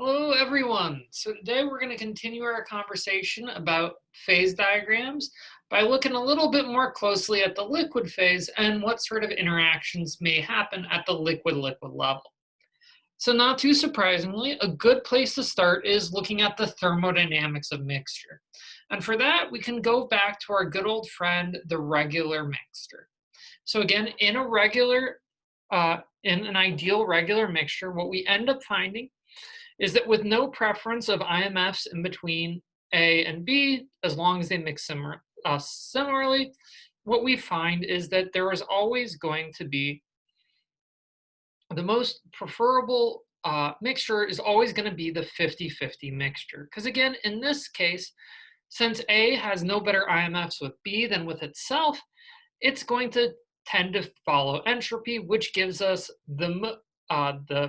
Hello, everyone. So today we're going to continue our conversation about phase diagrams by looking a little bit more closely at the liquid phase and what sort of interactions may happen at the liquid-liquid level. So not too surprisingly, a good place to start is looking at the thermodynamics of mixture. And for that, we can go back to our good old friend, the regular mixture. So again, in an ideal regular mixture, what we end up finding is that with no preference of IMFs in between A and B, as long as they mix similarly, what we find is that there is always going to be the most preferable mixture is always going to be the 50-50 mixture. Because again, in this case, since A has no better IMFs with B than with itself, it's going to tend to follow entropy, which gives us the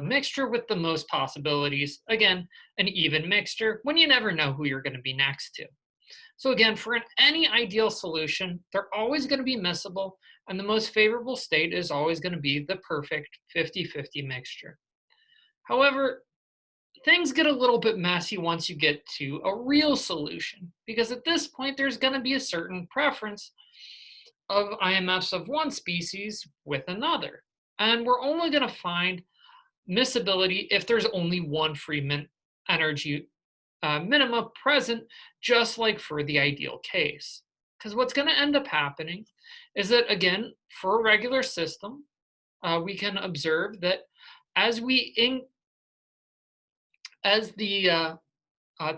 mixture with the most possibilities. Again, an even mixture when you never know who you're going to be next to. So again, for any ideal solution, they're always going to be miscible, and the most favorable state is always going to be the perfect 50-50 mixture. However, things get a little bit messy once you get to a real solution, because at this point, there's going to be a certain preference of IMFs of one species with another. And we're only going to find miscibility if there's only one free energy minima present, just like for the ideal case. Because what's going to end up happening is that, again, for a regular system, we can observe that as the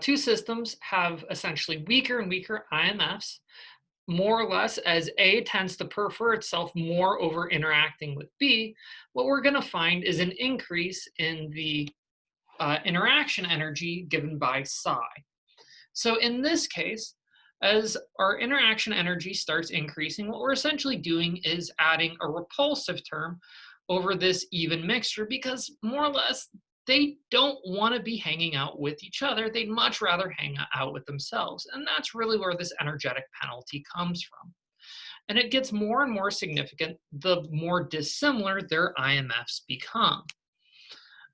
two systems have essentially weaker and weaker IMFs, more or less as A tends to prefer itself more over interacting with B, what we're going to find is an increase in the interaction energy given by psi. So in this case, as our interaction energy starts increasing, what we're essentially doing is adding a repulsive term over this even mixture, because more or less they don't want to be hanging out with each other. They'd much rather hang out with themselves. And that's really where this energetic penalty comes from. And it gets more and more significant the more dissimilar their IMFs become,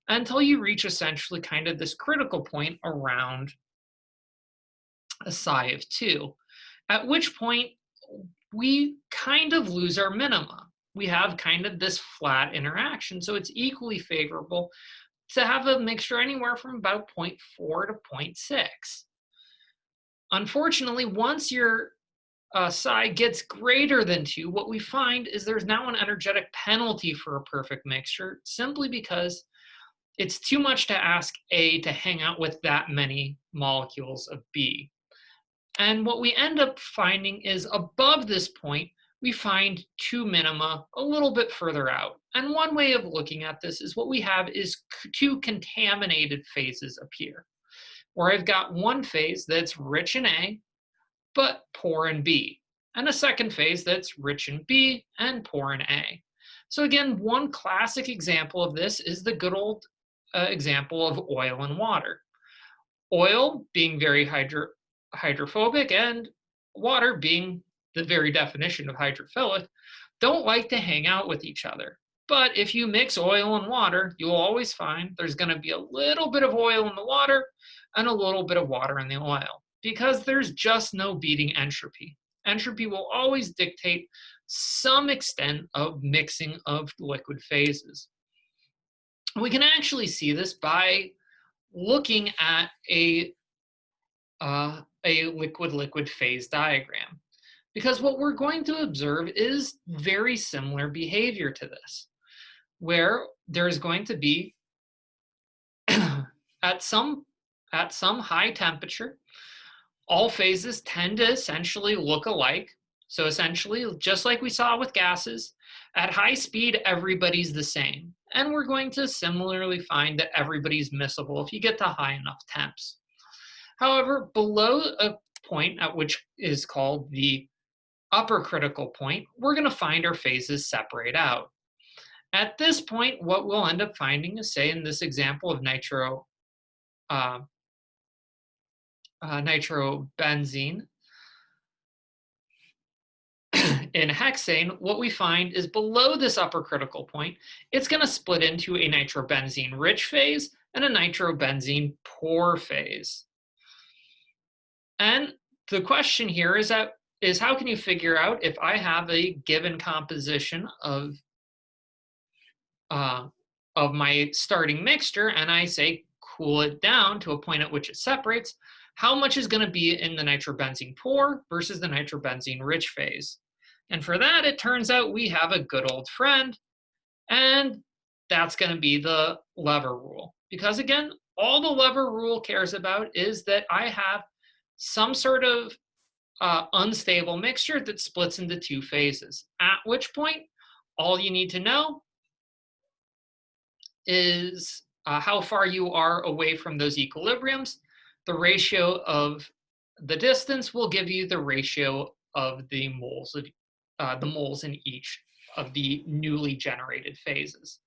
until you reach essentially kind of this critical point around a psi of 2, at which point we kind of lose our minima. We have kind of this flat interaction, so it's equally favorable to have a mixture anywhere from about 0.4 to 0.6. Unfortunately, once your psi gets greater than 2, what we find is there's now an energetic penalty for a perfect mixture, simply because it's too much to ask A to hang out with that many molecules of B. And what we end up finding is above this point, we find 2 minima a little bit further out. And one way of looking at this is what we have is 2 contaminated phases appear, where I've got one phase that's rich in A, but poor in B, and a second phase that's rich in B and poor in A. So again, one classic example of this is the good old example of oil and water. Oil being very hydrophobic and water being the very definition of hydrophilic, don't like to hang out with each other. But if you mix oil and water, you'll always find there's going to be a little bit of oil in the water and a little bit of water in the oil, because there's just no beating entropy. Entropy will always dictate some extent of mixing of liquid phases. We can actually see this by looking at a liquid-liquid phase diagram, because what we're going to observe is very similar behavior to this, where there's going to be at some high temperature, all phases tend to essentially look alike. So essentially, just like we saw with gases, at high speed, everybody's the same. And we're going to similarly find that everybody's miscible if you get to high enough temps. However, below a point at which is called the upper critical point, we're going to find our phases separate out. At this point, what we'll end up finding is, say in this example of nitrobenzene, in hexane, what we find is below this upper critical point, it's going to split into a nitrobenzene rich phase and a nitrobenzene poor phase. And the question here is how can you figure out if I have a given composition uh, of my starting mixture and I say cool it down to a point at which it separates, how much is going to be in the nitrobenzene poor versus the nitrobenzene rich phase? And for that, it turns out we have a good old friend, and that's going to be the lever rule. Because again, all the lever rule cares about is that I have some sort of unstable mixture that splits into two phases, at which point all you need to know is how far you are away from those equilibriums. The ratio of the distance will give you the ratio of the moles in each of the newly generated phases.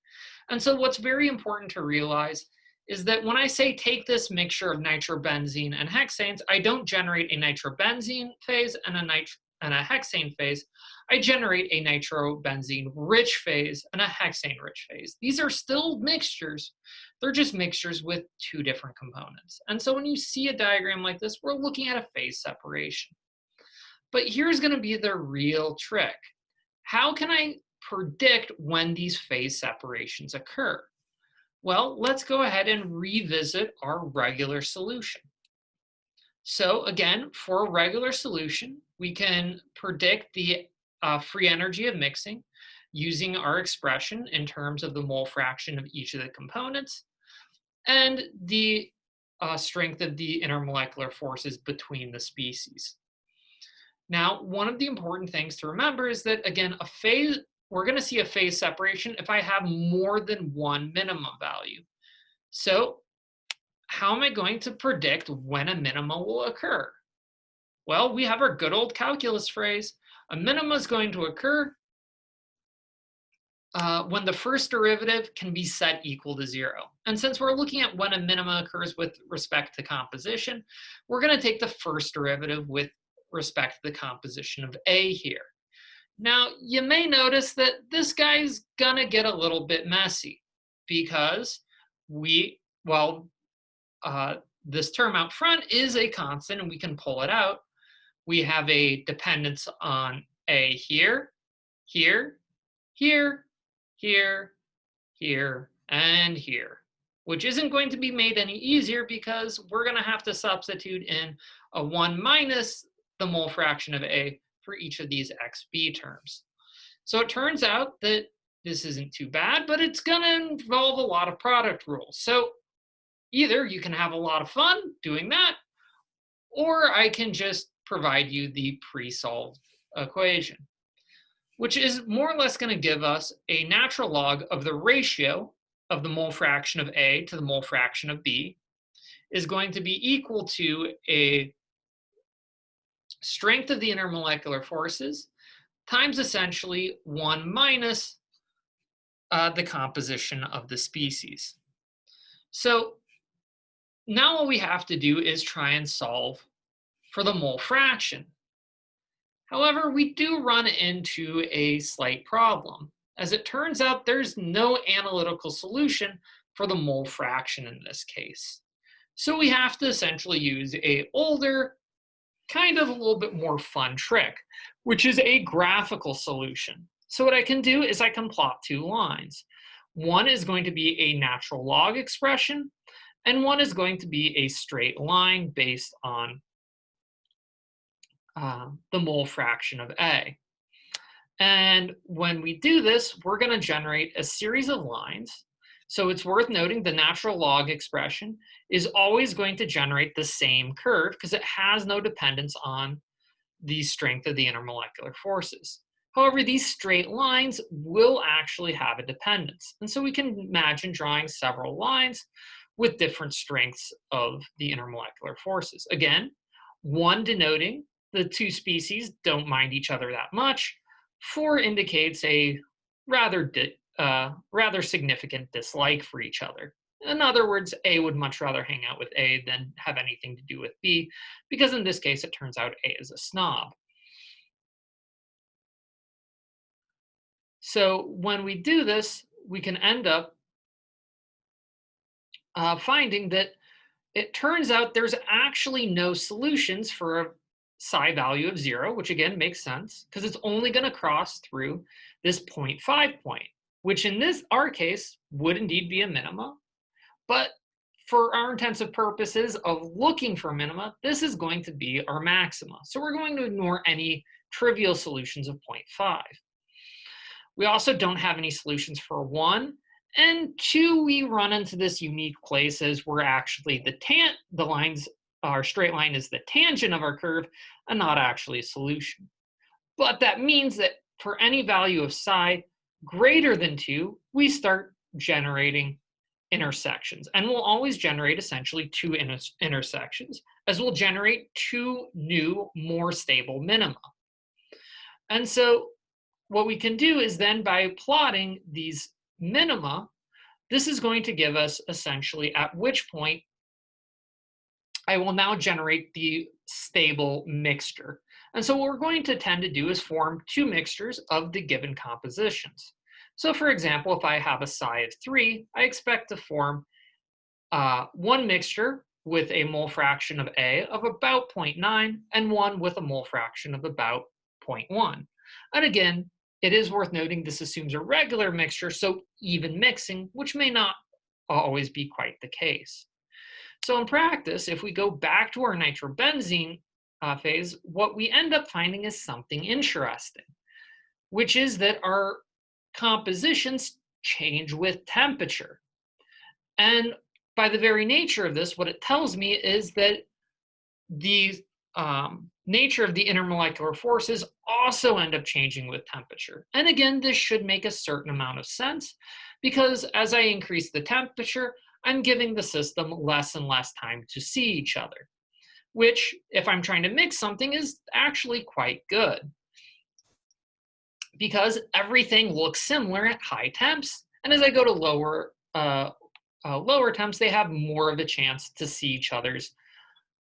And so what's very important to realize is that when I say take this mixture of nitrobenzene and hexanes, I don't generate a nitrobenzene phase and a hexane phase. I generate a nitrobenzene rich phase and a hexane rich phase. These are still mixtures. They're just mixtures with two different components. And so when you see a diagram like this, we're looking at a phase separation. But here's going to be the real trick. How can I predict when these phase separations occur? Well, let's go ahead and revisit our regular solution. So again, for a regular solution, we can predict the free energy of mixing using our expression in terms of the mole fraction of each of the components and the strength of the intermolecular forces between the species. Now, one of the important things to remember is that, again, we're going to see a phase separation if I have more than one minimum value. So how am I going to predict when a minima will occur? Well, we have our good old calculus phrase. A minima is going to occur when the first derivative can be set equal to 0. And since we're looking at when a minima occurs with respect to composition, we're going to take the first derivative with respect to the composition of A here. Now, you may notice that this guy's going to get a little bit messy because this term out front is a constant and we can pull it out. We have a dependence on A here, here, here, here, here, and here, which isn't going to be made any easier because we're going to have to substitute in a 1 minus the mole fraction of A for each of these XB terms. So it turns out that this isn't too bad, but it's going to involve a lot of product rules. So either you can have a lot of fun doing that, or I can just provide you the pre-solved equation, which is more or less going to give us a natural log of the ratio of the mole fraction of A to the mole fraction of B is going to be equal to a strength of the intermolecular forces times essentially 1 minus the composition of the species. So now all we have to do is try and solve for the mole fraction. However, we do run into a slight problem. As it turns out, there's no analytical solution for the mole fraction in this case. So we have to essentially use a older, kind of a little bit more fun trick, which is a graphical solution. So what I can do is I can plot two lines. One is going to be a natural log expression, and one is going to be a straight line based on the mole fraction of A. And when we do this, we're going to generate a series of lines. So it's worth noting the natural log expression is always going to generate the same curve because it has no dependence on the strength of the intermolecular forces. However, these straight lines will actually have a dependence. And so we can imagine drawing several lines with different strengths of the intermolecular forces. Again, one denoting the two species don't mind each other that much. 4 indicates a rather significant dislike for each other. In other words, A would much rather hang out with A than have anything to do with B, because in this case, it turns out A is a snob. So when we do this, we can end up finding that it turns out there's actually no solutions for a psi value of 0, which again makes sense because it's only going to cross through this 0.5 point, which in our case would indeed be a minima. But for our intensive purposes of looking for minima, this is going to be our maxima. So we're going to ignore any trivial solutions of 0.5. We also don't have any solutions for 1. And 2, we run into this unique places where actually the lines, our straight line is the tangent of our curve and not actually a solution. But that means that for any value of psi greater than 2, we start generating intersections. And we'll always generate essentially 2 intersections, as we'll generate 2 new, more stable minima. And so what we can do is then by plotting these minima, this is going to give us essentially at which point I will now generate the stable mixture. And so what we're going to tend to do is form 2 mixtures of the given compositions. So for example, if I have a psi of 3, I expect to form one mixture with a mole fraction of A of about 0.9 and one with a mole fraction of about 0.1. And again, it is worth noting this assumes a regular mixture, so even mixing, which may not always be quite the case. So in practice, if we go back to our nitrobenzene phase, what we end up finding is something interesting, which is that our compositions change with temperature. And by the very nature of this, what it tells me is that the nature of the intermolecular forces also end up changing with temperature. And again, this should make a certain amount of sense because as I increase the temperature, I'm giving the system less and less time to see each other, which if I'm trying to mix something is actually quite good because everything looks similar at high temps. And as I go to lower temps, they have more of a chance to see each other's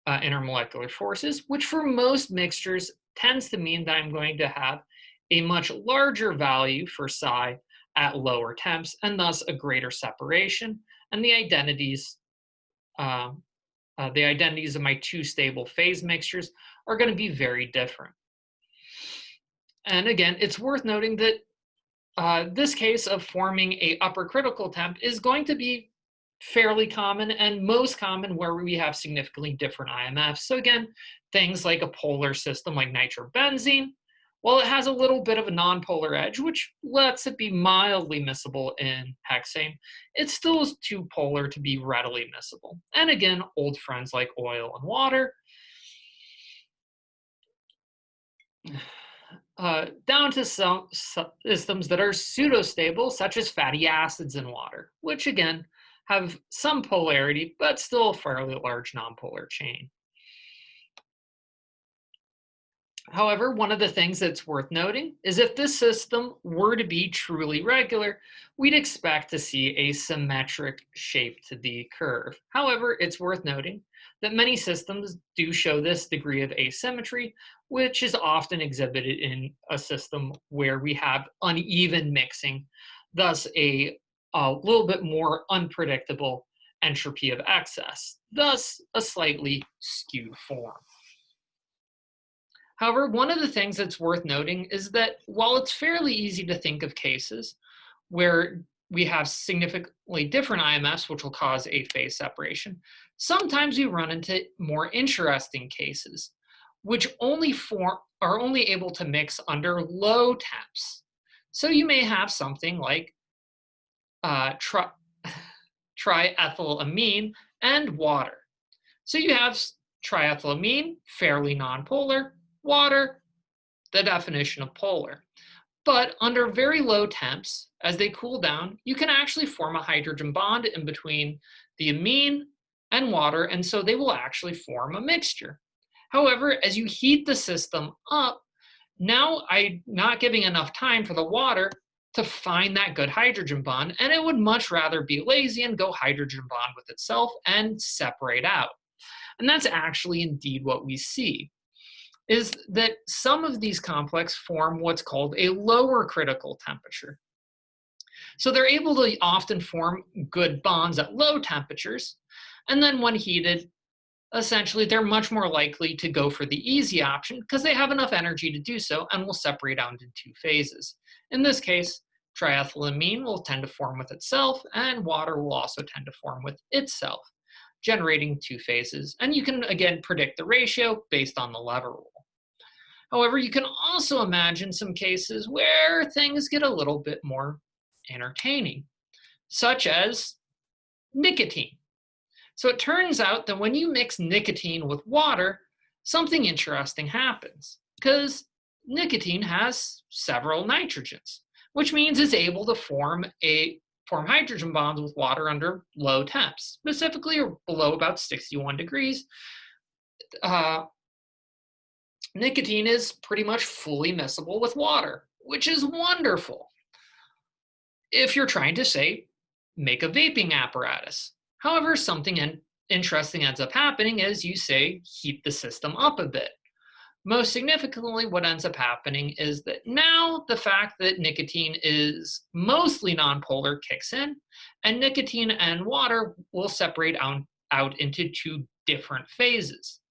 intermolecular forces, which for most mixtures tends to mean that I'm going to have a much larger value for psi at lower temps and thus a greater separation. And the identities of my 2 stable phase mixtures are going to be very different. And again, it's worth noting that this case of forming a upper critical temp is going to be fairly common and most common where we have significantly different IMFs. So again, things like a polar system like nitrobenzene, well, it has a little bit of a nonpolar edge, which lets it be mildly miscible in hexane. It still is too polar to be readily miscible. And again, old friends like oil and water. Down to some systems that are pseudo-stable, such as fatty acids in water, which again have some polarity, but still a fairly large nonpolar chain. However, one of the things that's worth noting is if this system were to be truly regular, we'd expect to see a symmetric shape to the curve. However, it's worth noting that many systems do show this degree of asymmetry, which is often exhibited in a system where we have uneven mixing, thus a little bit more unpredictable entropy of excess, thus a slightly skewed form. However, one of the things that's worth noting is that while it's fairly easy to think of cases where we have significantly different IMFs, which will cause a phase separation, sometimes we run into more interesting cases, which are only able to mix under low temps. So you may have something like triethylamine and water. So you have triethylamine, fairly nonpolar, water, the definition of polar. But under very low temps, as they cool down, you can actually form a hydrogen bond in between the amine and water, and so they will actually form a mixture. However, as you heat the system up, now I'm not giving enough time for the water to find that good hydrogen bond, and it would much rather be lazy and go hydrogen bond with itself and separate out. And that's actually indeed what we see, is that some of these complexes form what's called a lower critical temperature. So they're able to often form good bonds at low temperatures, and then when heated, essentially they're much more likely to go for the easy option because they have enough energy to do so and will separate out into two phases. In this case, triethylamine will tend to form with itself, and water will also tend to form with itself, generating two phases. And you can again predict the ratio based on the lever rule. However, you can also imagine some cases where things get a little bit more entertaining, such as nicotine. So it turns out that when you mix nicotine with water, something interesting happens because nicotine has several nitrogens, which means it's able to form hydrogen bonds with water under low temps, specifically or below about 61 degrees. Uh, Nicotine is pretty much fully miscible with water, which is wonderful if you're trying to, say, make a vaping apparatus. However, something interesting ends up happening is you say heat the system up a bit. Most significantly, what ends up happening is that now the fact that nicotine is mostly nonpolar kicks in, and nicotine and water will separate out into two different phases.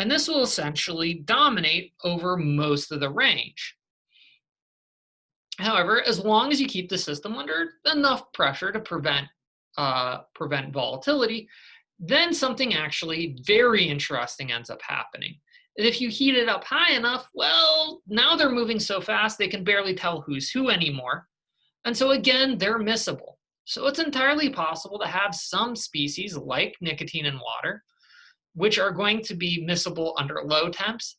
And this will essentially dominate over most of the range. However, as long as you keep the system under enough pressure to prevent volatility, then something actually very interesting ends up happening. If you heat it up high enough, well, now they're moving so fast they can barely tell who's who anymore. And so again, they're miscible. So it's entirely possible to have some species like nicotine and water, which are going to be miscible under low temps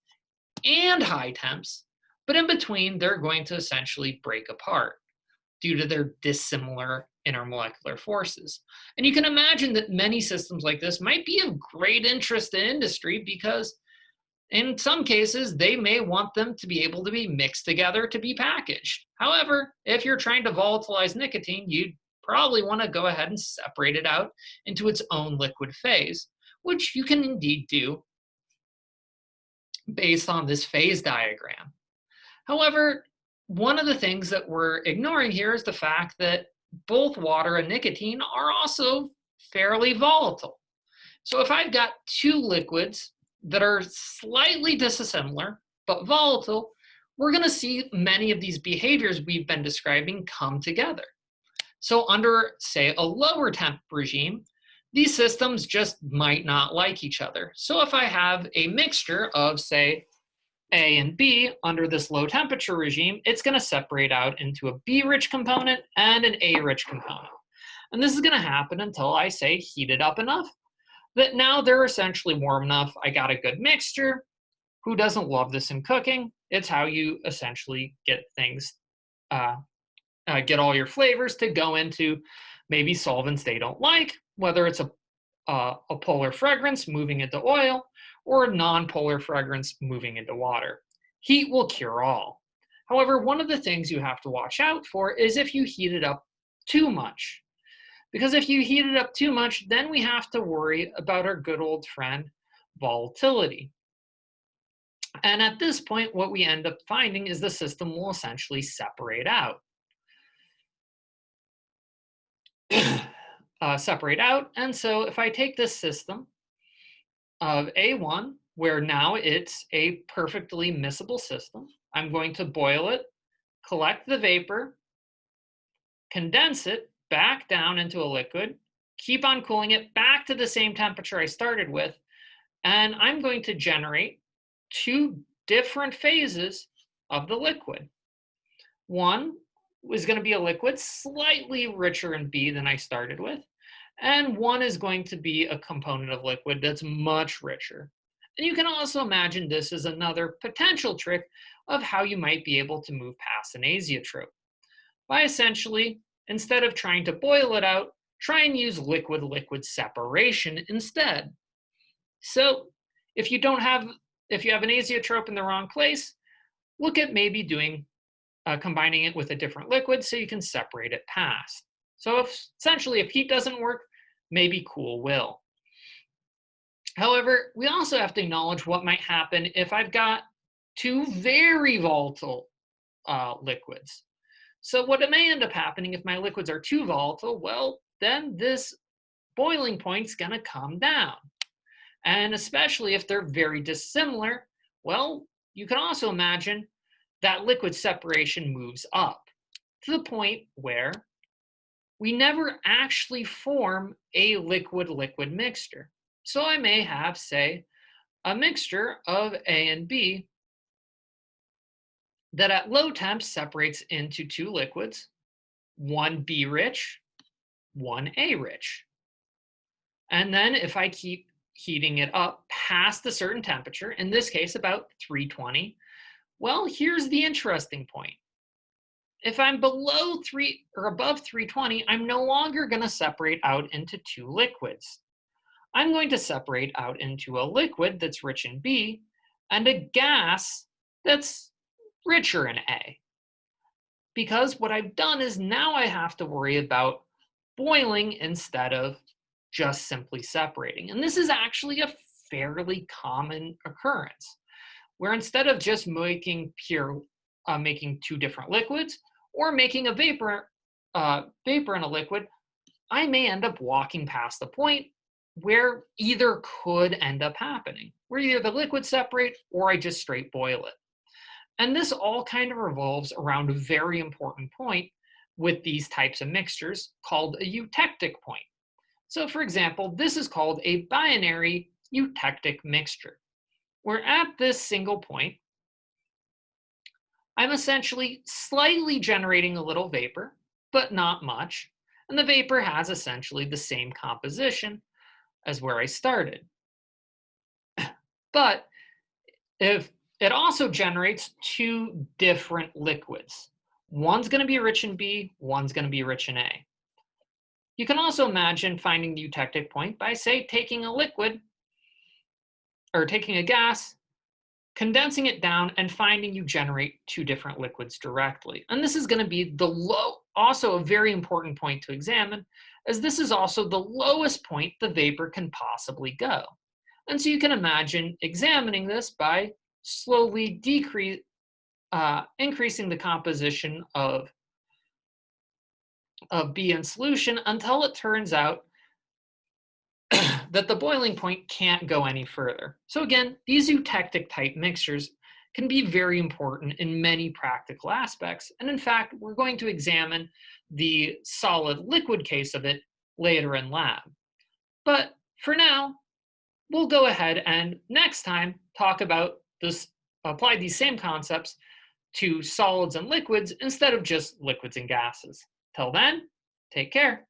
and high temps, but in between, they're going to essentially break apart due to their dissimilar intermolecular forces. And you can imagine that many systems like this might be of great interest to industry because in some cases, they may want them to be able to be mixed together to be packaged. However, if you're trying to volatilize nicotine, you'd probably want to go ahead and separate it out into its own liquid phase, which you can indeed do based on this phase diagram. However, one of the things that we're ignoring here is the fact that both water and nicotine are also fairly volatile. So if I've got two liquids that are slightly dissimilar but volatile, we're going to see many of these behaviors we've been describing come together. So under, say, a lower temp regime, these systems just might not like each other. So if I have a mixture of, say, A and B under this low temperature regime, it's going to separate out into a B-rich component and an A-rich component. And this is going to happen until I say heat it up enough that now they're essentially warm enough. I got a good mixture. Who doesn't love this in cooking? It's how you essentially get things, get all your flavors to go into maybe solvents they don't like, whether it's a polar fragrance moving into oil or a non-polar fragrance moving into water. Heat will cure all. However, one of the things you have to watch out for is if you heat it up too much. Because if you heat it up too much, then we have to worry about our good old friend, volatility. And at this point, what we end up finding is the system will essentially separate out. And so if I take this system of A1, where now it's a perfectly miscible system, I'm going to boil it, collect the vapor, condense it back down into a liquid, keep on cooling it back to the same temperature I started with, and I'm going to generate two different phases of the liquid. One is going to be a liquid slightly richer in B than I started with, and one is going to be a component of liquid that's much richer. And you can also imagine this as another potential trick of how you might be able to move past an azeotrope by essentially, instead of trying to boil it out, try and use liquid-liquid separation instead. So if you have an azeotrope in the wrong place, look at maybe combining it with a different liquid so you can separate it past. So essentially, if heat doesn't work, maybe cool will. However, we also have to acknowledge what might happen if I've got two very volatile liquids. So what may end up happening if my liquids are too volatile, well, then this boiling point's gonna come down. And especially if they're very dissimilar, well, you can also imagine that liquid separation moves up to the point where we never actually form a liquid-liquid mixture. So I may have, say, a mixture of A and B that at low temps separates into two liquids, one B rich, one A rich. And then if I keep heating it up past a certain temperature, in this case about 320, well, here's the interesting point. If I'm below 3 or above 320, I'm no longer going to separate out into two liquids. I'm going to separate out into a liquid that's rich in B and a gas that's richer in A. Because what I've done is now I have to worry about boiling instead of just simply separating. And this is actually a fairly common occurrence, where instead of just making making two different liquids or making a vapor in a liquid, I may end up walking past the point where either could end up happening, where either the liquids separate or I just straight boil it. And this all kind of revolves around a very important point with these types of mixtures called a eutectic point. So for example, this is called a binary eutectic mixture, where at this single point, I'm essentially slightly generating a little vapor, but not much, and the vapor has essentially the same composition as where I started. But if it also generates two different liquids, one's going to be rich in B, one's going to be rich in A. You can also imagine finding the eutectic point by, say, taking a liquid or taking a gas, condensing it down, and finding you generate two different liquids directly. And this is going to be also a very important point to examine, as this is also the lowest point the vapor can possibly go. And so you can imagine examining this by slowly increasing the composition of B in solution until it turns out that the boiling point can't go any further. So again, these eutectic type mixtures can be very important in many practical aspects. And in fact, we're going to examine the solid liquid case of it later in lab. But for now, we'll go ahead and next time talk about apply these same concepts to solids and liquids instead of just liquids and gases. Till then, take care.